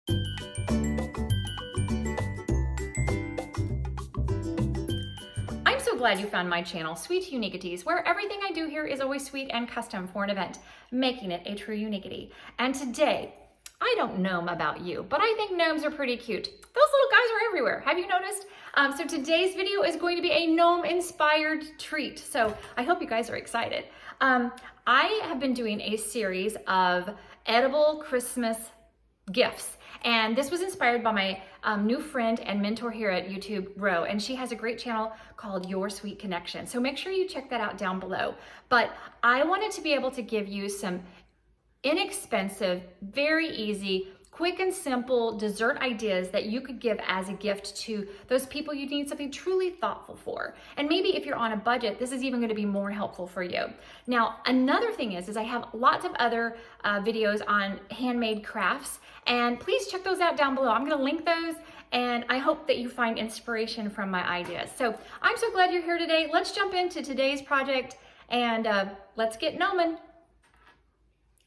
I'm so glad you found my channel, Sweet Uniqueities, where everything I do here is always sweet and custom for an event, making it a true Uniqueity. And today, I don't gnome about you, but I think gnomes are pretty cute. Those little guys are everywhere. Have you noticed? So today's video is going to be a gnome-inspired treat. So I hope you guys are excited. I have been doing a series of edible Christmas gifts. And this was inspired by my new friend and mentor here at YouTube, Ro, and she has a great channel called Your Sweet Connection. So make sure you check that out down below. But I wanted to be able to give you some inexpensive, very easy, quick and simple dessert ideas that you could give as a gift to those people you need something truly thoughtful for. And maybe if you're on a budget, this is even going to be more helpful for you. Now, another thing is I have lots of other videos on handmade crafts, and please check those out down below. I'm going to link those, and I hope that you find inspiration from my ideas. So I'm so glad you're here today. Let's jump into today's project, and let's get gnoming.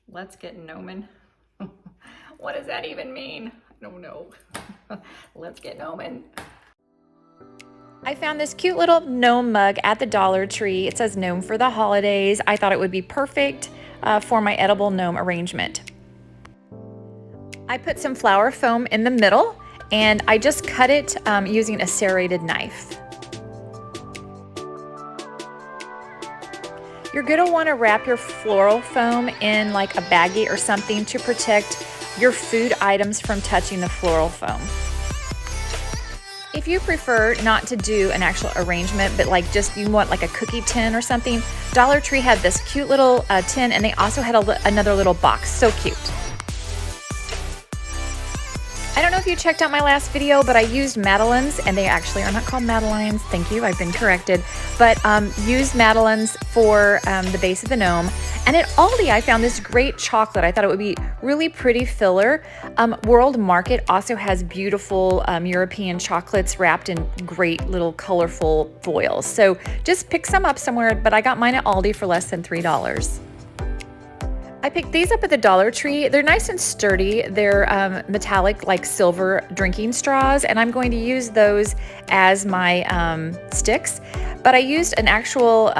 Let's get gnoming. What does that even mean? I don't know. Let's get gnoming. I found this cute little gnome mug at the Dollar Tree. It says gnome for the holidays. I thought it would be perfect for my edible gnome arrangement. I put some flour foam in the middle, and I just cut it using a serrated knife. You're gonna wanna wrap your floral foam in like a baggie or something to protect your food items from touching the floral foam. If you prefer not to do an actual arrangement, but like just you want like a cookie tin or something, Dollar Tree had this cute little tin, and they also had another little box. So cute. I don't know if you checked out my last video, but I used madeleines, and they actually are not called madeleines. Thank you, I've been corrected. But used madeleines for the base of the gnome. And at Aldi, I found this great chocolate. I thought it would be really pretty filler. World Market also has beautiful European chocolates wrapped in great little colorful foils. So just pick some up somewhere, but I got mine at Aldi for less than $3. I picked these up at the Dollar Tree. They're nice and sturdy. They're metallic, like silver drinking straws, and I'm going to use those as my sticks. But I used an actual,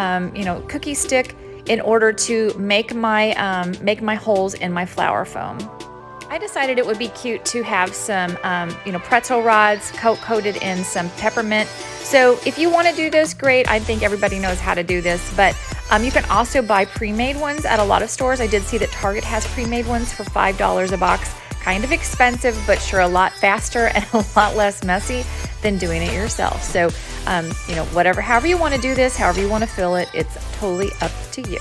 cookie stick in order to make my holes in my flour foam. I decided it would be cute to have some, pretzel rods coated in some peppermint. So if you want to do this, great. I think everybody knows how to do this, but you can also buy pre-made ones at a lot of stores. I did see that Target has pre-made ones for $5 a box. Kind of expensive, but sure a lot faster and a lot less messy than doing it yourself. So, however you want to do this, however you want to fill it, it's totally up to you.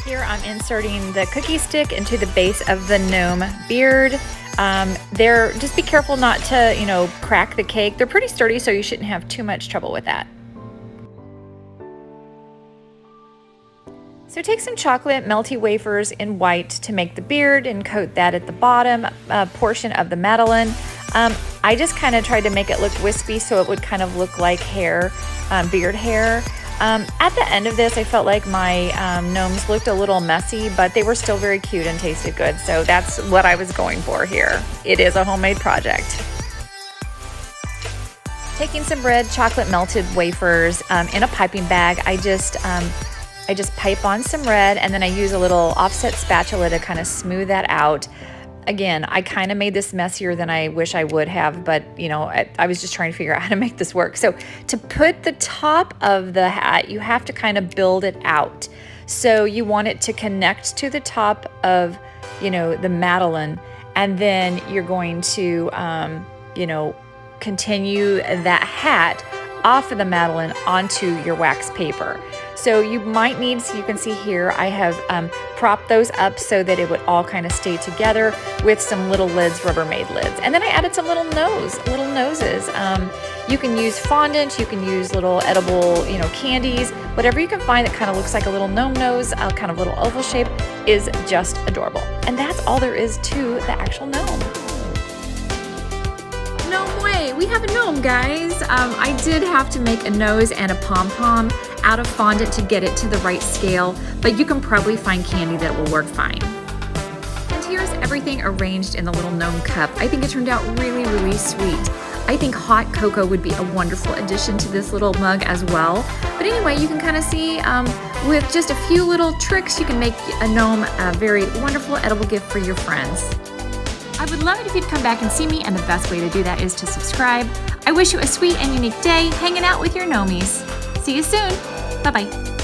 Here I'm inserting the cookie stick into the base of the gnome beard. Just be careful not to, crack the cake. They're pretty sturdy, so you shouldn't have too much trouble with that. So take some chocolate melty wafers in white to make the beard and coat that at the bottom portion of the madeleine. I just kind of tried to make it look wispy so it would kind of look like hair, beard hair. At the end of this, I felt like my gnomes looked a little messy, but they were still very cute and tasted good. So that's what I was going for here. It is a homemade project. Taking some red chocolate melted wafers in a piping bag, I just pipe on some red, and then I use a little offset spatula to kind of smooth that out. Again, I kind of made this messier than I wish I would have, but I was just trying to figure out how to make this work. So to put the top of the hat, you have to kind of build it out. So you want it to connect to the top of, the madeleine, and then you're going to, continue that hat off of the madeleine onto your wax paper. So you might need, so you can see here, I have propped those up so that it would all kind of stay together with some little lids, Rubbermaid lids. And then I added some little noses. You can use fondant, you can use little edible, candies, whatever you can find that kind of looks like a little gnome nose, kind of little oval shape, is just adorable. And that's all there is to the actual gnome. No way, we have a gnome, guys. I did have to make a nose and a pom-pom out of fondant to get it to the right scale, but you can probably find candy that will work fine. And here here's everything arranged in the little gnome cup. I think it turned out really, really sweet. I think hot cocoa would be a wonderful addition to this little mug as well. But anyway, you can kind of see with just a few little tricks, you can make a gnome a very wonderful edible gift for your friends. I would love it if you'd come back and see me, and the best way to do that is to subscribe. I wish you a sweet and unique day hanging out with your gnomies. See you soon. Bye-bye.